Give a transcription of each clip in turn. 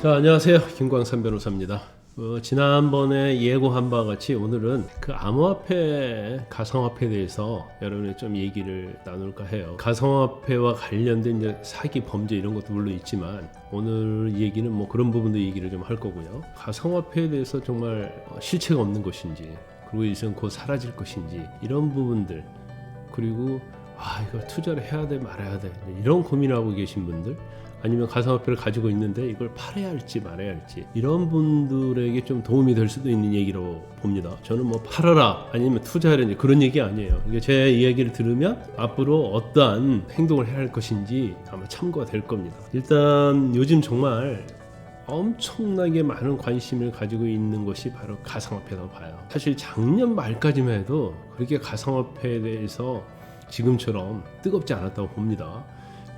자, 안녕하세요. 김광삼 변호사입니다. 지난번에 예고한 바와 같이 오늘은 그 암호화폐, 가상화폐에 대해서 여러분이 좀 얘기를 나눌까 해요. 가상화폐와 관련된 이제 사기, 범죄 이런 것도 물론 있지만 오늘 얘기는 뭐 그런 부분도 얘기를 좀 할 거고요. 가상화폐에 대해서 정말 실체가 없는 것인지, 그리고 이제는 곧 사라질 것인지 이런 부분들, 그리고 이걸 투자를 해야 돼 말아야 돼 이런 고민하고 계신 분들, 아니면 가상화폐를 가지고 있는데 이걸 팔아야 할지 말아야 할지 이런 분들에게 좀 도움이 될 수도 있는 얘기로 봅니다. 저는 뭐 팔아라 아니면 투자하라니 그런 얘기 아니에요. 이게 제 이야기를 들으면 앞으로 어떠한 행동을 해야 할 것인지 아마 참고가 될 겁니다. 일단 요즘 정말 엄청나게 많은 관심을 가지고 있는 것이 바로 가상화폐라고 봐요. 사실 작년 말까지만 해도 그렇게 가상화폐에 대해서 지금처럼 뜨겁지 않았다고 봅니다.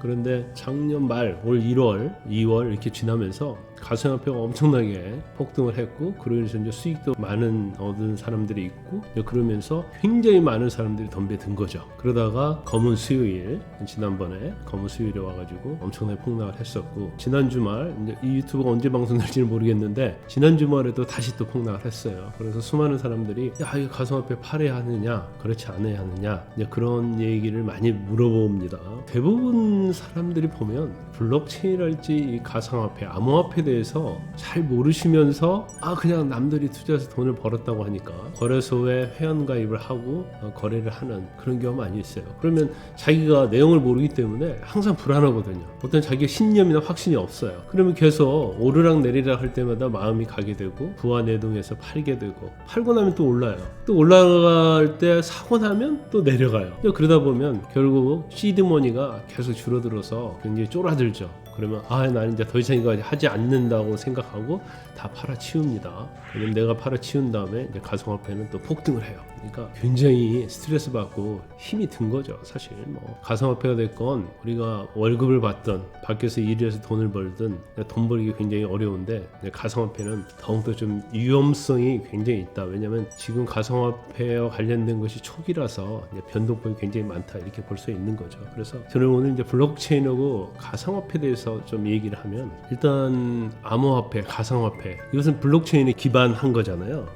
그런데 작년 말 올 1월, 2월 이렇게 지나면서 가상화폐가 엄청나게 폭등을 했고, 그러면서 이제 수익도 많은 얻은 사람들이 있고, 그러면서 굉장히 많은 사람들이 덤벼든 거죠. 그러다가 검은 수요일, 지난번에 검은 수요일에 와가지고 엄청나게 폭락을 했었고, 지난 주말, 이제 이 유튜브가 언제 방송될지는 모르겠는데 지난 주말에도 다시 또 폭락을 했어요. 그래서 수많은 사람들이 이거 가상화폐 팔아야 하느냐, 그렇지 않아야 하느냐, 이제 그런 얘기를 많이 물어봅니다. 대부분 사람들이 보면 블록체인이랄지 이 가상화폐, 암호화폐에 대해서 잘 모르시면서 그냥 남들이 투자해서 돈을 벌었다고 하니까 거래소에 회원가입을 하고 거래를 하는 그런 경우가 많이 있어요. 그러면 자기가 내용을 모르기 때문에 항상 불안하거든요. 어떤 자기의 신념이나 확신이 없어요. 그러면 계속 오르락 내리락 할 때마다 마음이 가게 되고 부안해동해서 팔게 되고, 팔고 나면 또 올라요. 또 올라갈 때 사고 나면 또 내려가요. 그러다 보면 결국 시드머니가 계속 줄어들어서 굉장히 쫄아들죠. 그러면 난 이제 더 이상 이거 하지 않는다고 생각하고 다 팔아치웁니다. 그럼 내가 팔아치운 다음에 이제 가상화폐는 또 폭등을 해요. 그러니까 굉장히 스트레스 받고 힘이 든 거죠. 사실 뭐 가상화폐가 됐건 우리가 월급을 받던 밖에서 일해서 돈을 벌든 돈 벌기 굉장히 어려운데, 가상화폐는 더욱더 좀 위험성이 굉장히 있다. 왜냐하면 지금 가상화폐와 관련된 것이 초기라서 변동폭이 굉장히 많다, 이렇게 볼 수 있는 거죠. 그래서 저는 오늘 이제 블록체인하고 가상화폐에 대해서 좀 얘기를 하면, 일단 암호화폐, 가상화폐, 이것은 블록체인에 기반한 거잖아요.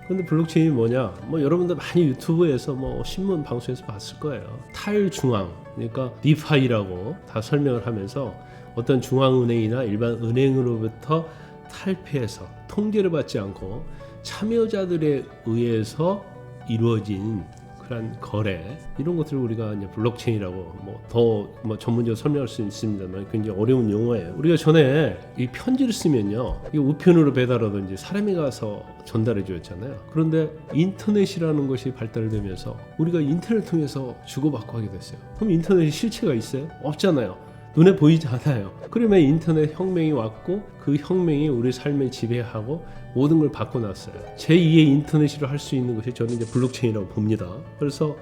근데 블록체인이 뭐냐? 여러분들 많이 유튜브에서 신문 방송에서 봤을 거예요. 탈중앙, 그러니까 디파이라고 다 설명을 하면서 어떤 중앙은행이나 일반 은행으로부터 탈피해서 통제를 받지 않고 참여자들에 의해서 이루어진 그런 거래, 이런 것들을 우리가 이제 블록체인이라고 더 전문적으로 설명할 수 있습니다만 굉장히 어려운 용어예요. 우리가 전에 이 편지를 쓰면요, 이게 우편으로 배달하든지 사람이 가서 전달해 주었잖아요. 그런데 인터넷이라는 것이 발달되면서 우리가 인터넷을 통해서 주고받고 하게 됐어요. 그럼 인터넷이 실체가 있어요? 없잖아요. 눈에 보이지 않아요. 그러면 인터넷 혁명이 왔고, 그 혁명이 우리 삶을 지배하고 모든 걸 바꿔놨어요. 제2의 인터넷으로 할 수 있는 것이 저는 이제 블록체인이라고 봅니다. 그래서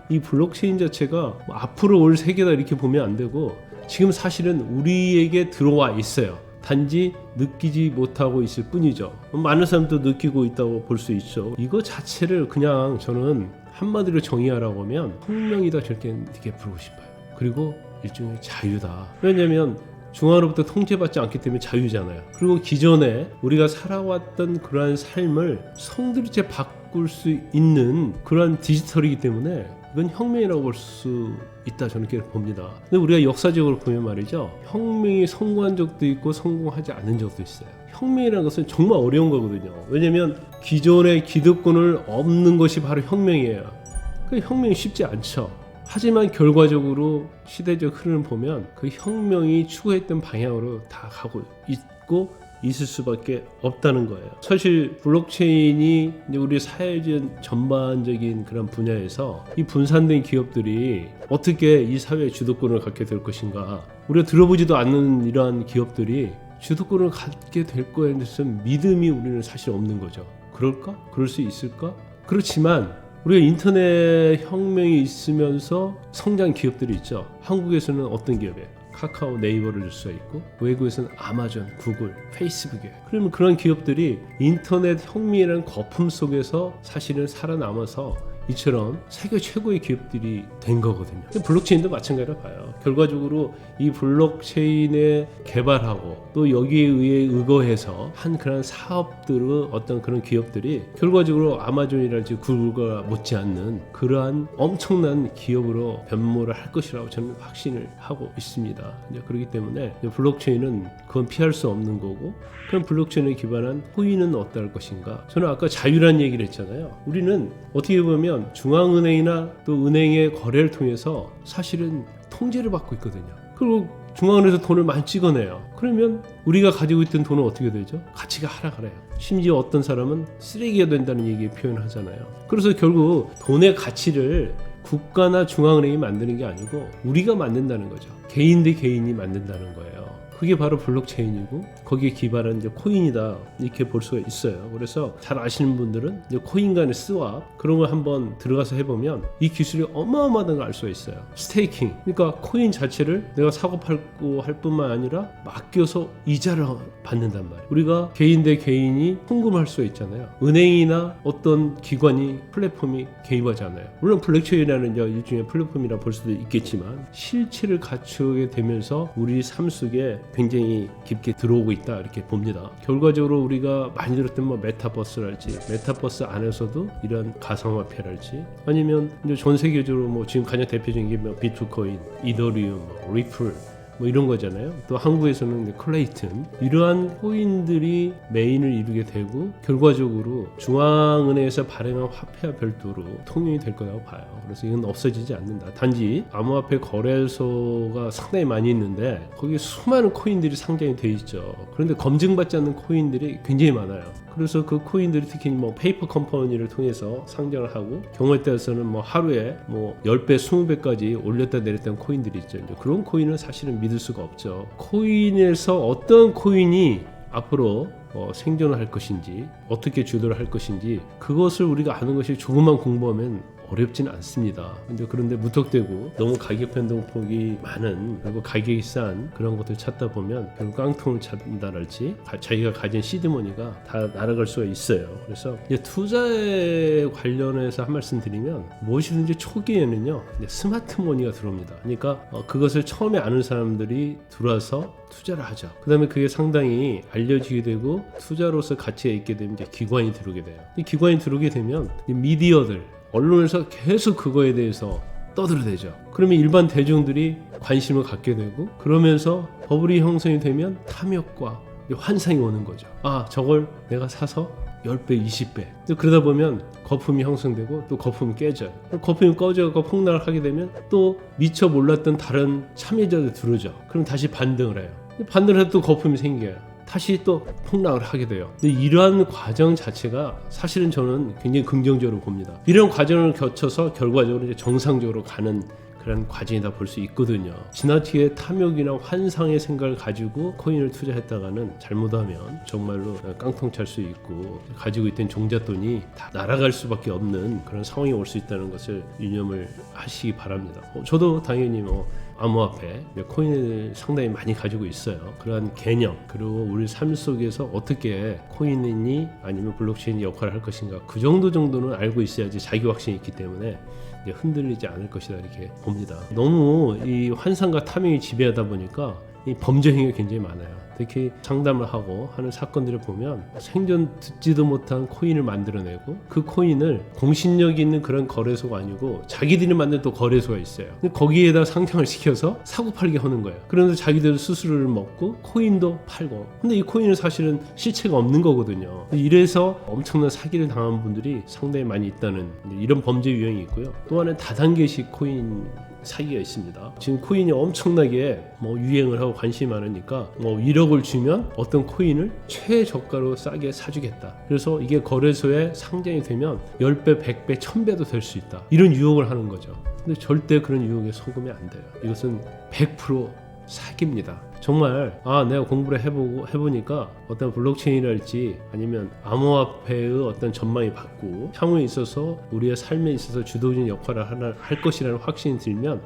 이 블록체인 자체가 앞으로 올 세계다 이렇게 보면 안 되고, 지금 사실은 우리에게 들어와 있어요. 단지 느끼지 못하고 있을 뿐이죠. 많은 사람도 느끼고 있다고 볼 수 있죠. 이거 자체를 그냥 저는 한마디로 정의하라고 하면 혁명이다, 저렇게 이렇게 부르고 싶어요. 그리고 일종의 자유다. 왜냐하면 중앙으로부터 통제받지 않기 때문에 자유잖아요. 그리고 기존에 우리가 살아왔던 그러한 삶을 성들이째 바꿀 수 있는 그러한 디지털이기 때문에 이건 혁명이라고 볼 수 있다, 저는 그렇게 봅니다. 근데 우리가 역사적으로 보면 말이죠, 혁명이 성공한 적도 있고 성공하지 않은 적도 있어요. 혁명이라는 것은 정말 어려운 거거든요. 왜냐하면 기존의 기득권을 없는 것이 바로 혁명이에요. 그 혁명이 쉽지 않죠. 하지만 결과적으로 시대적 흐름을 보면 그 혁명이 추구했던 방향으로 다 가고 있고 있을 수밖에 없다는 거예요. 사실 블록체인이 이제 우리 사회적 전반적인 그런 분야에서 이 분산된 기업들이 어떻게 이 사회의 주도권을 갖게 될 것인가, 우리가 들어보지도 않는 이러한 기업들이 주도권을 갖게 될 거에 대해서 믿음이 우리는 사실 없는 거죠. 그럴까? 그럴 수 있을까? 그렇지만 우리가 인터넷 혁명이 있으면서 성장 기업들이 있죠. 한국에서는 어떤 기업이에요? 카카오, 네이버를 줄 수가 있고, 외국에서는 아마존, 구글, 페이스북이에요. 그러면 그런 기업들이 인터넷 혁명이라는 거품 속에서 사실은 살아남아서 이처럼 세계 최고의 기업들이 된 거거든요. 블록체인도 마찬가지로 봐요. 결과적으로 이 블록체인에 개발하고 또 여기에 의해 의거해서 한 그런 사업들의 어떤 그런 기업들이 결과적으로 아마존이랄지 구글과 못지않는 그러한 엄청난 기업으로 변모를 할 것이라고 저는 확신을 하고 있습니다. 그렇기 때문에 블록체인은 그건 피할 수 없는 거고, 그럼 블록체인에 기반한 코인은 어떨 것인가? 저는 아까 자유란 얘기를 했잖아요. 우리는 어떻게 보면 중앙은행이나 또 은행의 거래를 통해서 사실은 통제를 받고 있거든요. 그리고 중앙은행에서 돈을 많이 찍어내요. 그러면 우리가 가지고 있던 돈은 어떻게 되죠? 가치가 하락을 해요. 심지어 어떤 사람은 쓰레기가 된다는 얘기 표현하잖아요. 그래서 결국 돈의 가치를 국가나 중앙은행이 만드는 게 아니고 우리가 만든다는 거죠. 개인 대 개인이 만든다는 거예요. 그게 바로 블록체인이고 거기에 기반한 이제 코인이다, 이렇게 볼 수가 있어요. 그래서 잘 아시는 분들은 이제 코인 간의 스왑 그런 걸 한번 들어가서 해보면 이 기술이 어마어마하다는 걸 알 수가 있어요. 스테이킹, 그러니까 코인 자체를 내가 사고 팔고 할 뿐만 아니라 맡겨서 이자를 받는단 말이에요. 우리가 개인 대 개인이 송금할 수가 있잖아요. 은행이나 어떤 기관이 플랫폼이 개입하지 않아요. 물론 블록체인이라는 일종의 플랫폼이라 볼 수도 있겠지만 실체를 갖추게 되면서 우리 삶 속에 굉장히 깊게 들어오고 있다, 이렇게 봅니다. 결과적으로 우리가 많이 들었던 메타버스랄지, 메타버스 안에서도 이런 가상화폐랄지, 아니면 이제 전 세계적으로 지금 가장 대표적인 게 비트코인, 이더리움, 리플 이런 거잖아요. 또 한국에서는 클레이튼, 이러한 코인들이 메인을 이루게 되고 결과적으로 중앙은행에서 발행한 화폐와 별도로 통용이 될 거라고 봐요. 그래서 이건 없어지지 않는다. 단지 암호화폐 거래소가 상당히 많이 있는데 거기에 수많은 코인들이 상장이 돼 있죠. 그런데 검증받지 않는 코인들이 굉장히 많아요. 그래서 그 코인들이 특히 페이퍼 컴퍼니를 통해서 상장을 하고 경우에 따라서는 하루에 10배, 20배까지 올렸다 내렸다는 코인들이 있죠. 이제 그런 코인은 사실은 믿을 수가 없죠. 코인에서 어떤 코인이 앞으로 생존을 할 것인지, 어떻게 주도를 할 것인지, 그것을 우리가 아는 것이 조금만 공부하면 어렵지는 않습니다. 그런데 무턱대고 너무 가격 변동폭이 많은, 그리고 가격이 싼 그런 것들 찾다 보면 결국 깡통을 찾는다랄지 자기가 가진 시드머니가 다 날아갈 수가 있어요. 그래서 이제 투자에 관련해서 한 말씀 드리면, 무엇이든지 초기에는요 스마트머니가 들어옵니다. 그러니까 그것을 처음에 아는 사람들이 들어와서 투자를 하죠. 그 다음에 그게 상당히 알려지게 되고 투자로서 가치가 있게 되면 이제 기관이 들어오게 돼요. 이 기관이 들어오게 되면 이 미디어들, 언론에서 계속 그거에 대해서 떠들어대죠. 그러면 일반 대중들이 관심을 갖게 되고, 그러면서 버블이 형성이 되면 탐욕과 환상이 오는 거죠. 아, 저걸 내가 사서 10배, 20배. 그러다 보면 거품이 형성되고 또 거품이 깨져요. 거품이 꺼져서 폭락을 하게 되면 또 미처 몰랐던 다른 참여자들 들어오죠. 그럼 다시 반등을 해요. 반등을 해도 또 거품이 생겨요. 다시 또 폭락을 하게 돼요. 근데 이러한 과정 자체가 사실은 저는 굉장히 긍정적으로 봅니다. 이런 과정을 거쳐서 결과적으로 이제 정상적으로 가는 그런 과정이다 볼 수 있거든요. 지나치게 탐욕이나 환상의 생각을 가지고 코인을 투자했다가는 잘못하면 정말로 깡통 찰 수 있고 가지고 있던 종잣돈이 다 날아갈 수밖에 없는 그런 상황이 올 수 있다는 것을 유념을 하시기 바랍니다. 저도 당연히 암호화폐, 코인을 상당히 많이 가지고 있어요. 그러한 개념, 그리고 우리 삶 속에서 어떻게 코인이 아니면 블록체인이 역할을 할 것인가, 그 정도는 알고 있어야지 자기 확신이 있기 때문에 흔들리지 않을 것이다, 이렇게 봅니다. 너무 이 환상과 탐욕이 지배하다 보니까 이 범죄 행위가 굉장히 많아요. 특히 상담을 하고 하는 사건들을 보면 생전 듣지도 못한 코인을 만들어내고, 그 코인을 공신력 있는 그런 거래소가 아니고 자기들이 만든 또 거래소가 있어요. 근데 거기에다 상장을 시켜서 사고팔게 하는 거예요. 그러면서 자기들 수수료를 먹고 코인도 팔고. 근데 이 코인은 사실은 실체가 없는 거거든요. 이래서 엄청난 사기를 당한 분들이 상당히 많이 있다는 이런 범죄 유형이 있고요. 또 하나는 다단계식 코인 사기가 있습니다. 지금 코인이 엄청나게 유행을 하고 관심이 많으니까 1억을 주면 어떤 코인을 최저가로 싸게 사주겠다. 그래서 이게 거래소에 상장이 되면 10배, 100배, 1000배도 될 수 있다. 이런 유혹을 하는 거죠. 근데 절대 그런 유혹에 속으면 안 돼요. 이것은 100% 사기입니다. 정말 내가 공부를 해보니까 어떤 블록체인이랄지 아니면 암호화폐의 어떤 전망이 바꾸고 향후에 있어서 우리의 삶에 있어서 주도적인 역할을 할 것이라는 확신이 들면,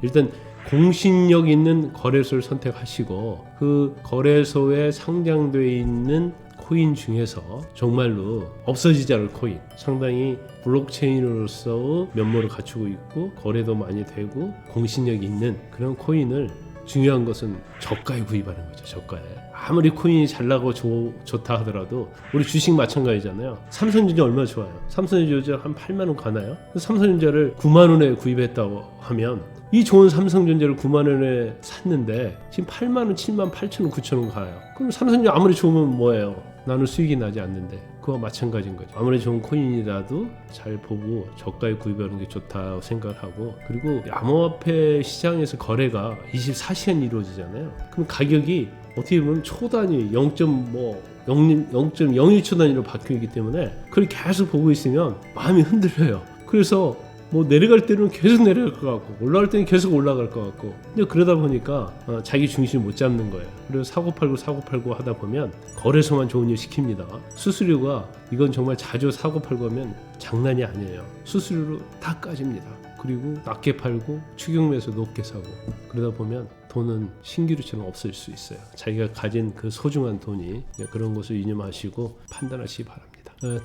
일단 공신력 있는 거래소를 선택하시고 그 거래소에 상장되어 있는 코인 중에서 정말로 없어지지 않을 코인, 상당히 블록체인으로서 면모를 갖추고 있고 거래도 많이 되고 공신력이 있는 그런 코인을, 중요한 것은 저가에 구입하는 거죠. 저가에. 아무리 코인이 잘 나고 좋다 하더라도 우리 주식 마찬가지잖아요. 삼성전자 얼마나 좋아요. 삼성전자 한 8만 원 가나요? 삼성전자를 9만 원에 구입했다고 하면 이 좋은 삼성전자를 9만 원에 샀는데 지금 8만 원, 7만 8천 원, 9천 원 가요. 그럼 삼성전자 아무리 좋으면 뭐예요? 나는 수익이 나지 않는데. 그와 마찬가지인 거죠. 아무리 좋은 코인이라도 잘 보고 저가에 구입하는 게 좋다고 생각을 하고, 그리고 암호화폐 시장에서 거래가 24시간 이루어지잖아요. 그럼 가격이 어떻게 보면 초단위 0.01초 단위로 바뀌기 때문에 그걸 계속 보고 있으면 마음이 흔들려요. 그래서 뭐 내려갈 때는 계속 내려갈 것 같고 올라갈 때는 계속 올라갈 것 같고, 근데 그러다 보니까 자기 중심을 못 잡는 거예요. 그래서 사고팔고 하다 보면 거래소만 좋은 일 시킵니다. 수수료가, 이건 정말 자주 사고팔고 하면 장난이 아니에요. 수수료로 다 까집니다. 그리고 낮게 팔고 추경매수 높게 사고, 그러다 보면 돈은 신기루처럼 없을 수 있어요. 자기가 가진 그 소중한 돈이, 그런 것을 유념하시고 판단하시기 바랍니다.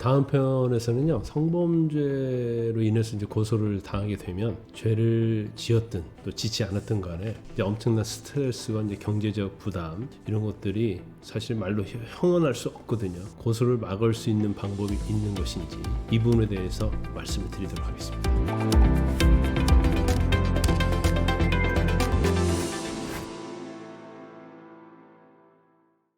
다음 편에서는요, 성범죄로 인해서 이제 고소를 당하게 되면 죄를 지었든 또 짓지 않았든 간에 이제 엄청난 스트레스와 이제 경제적 부담, 이런 것들이 사실 말로 형언할 수 없거든요. 고소를 막을 수 있는 방법이 있는 것인지, 이 부분에 대해서 말씀을 드리도록 하겠습니다.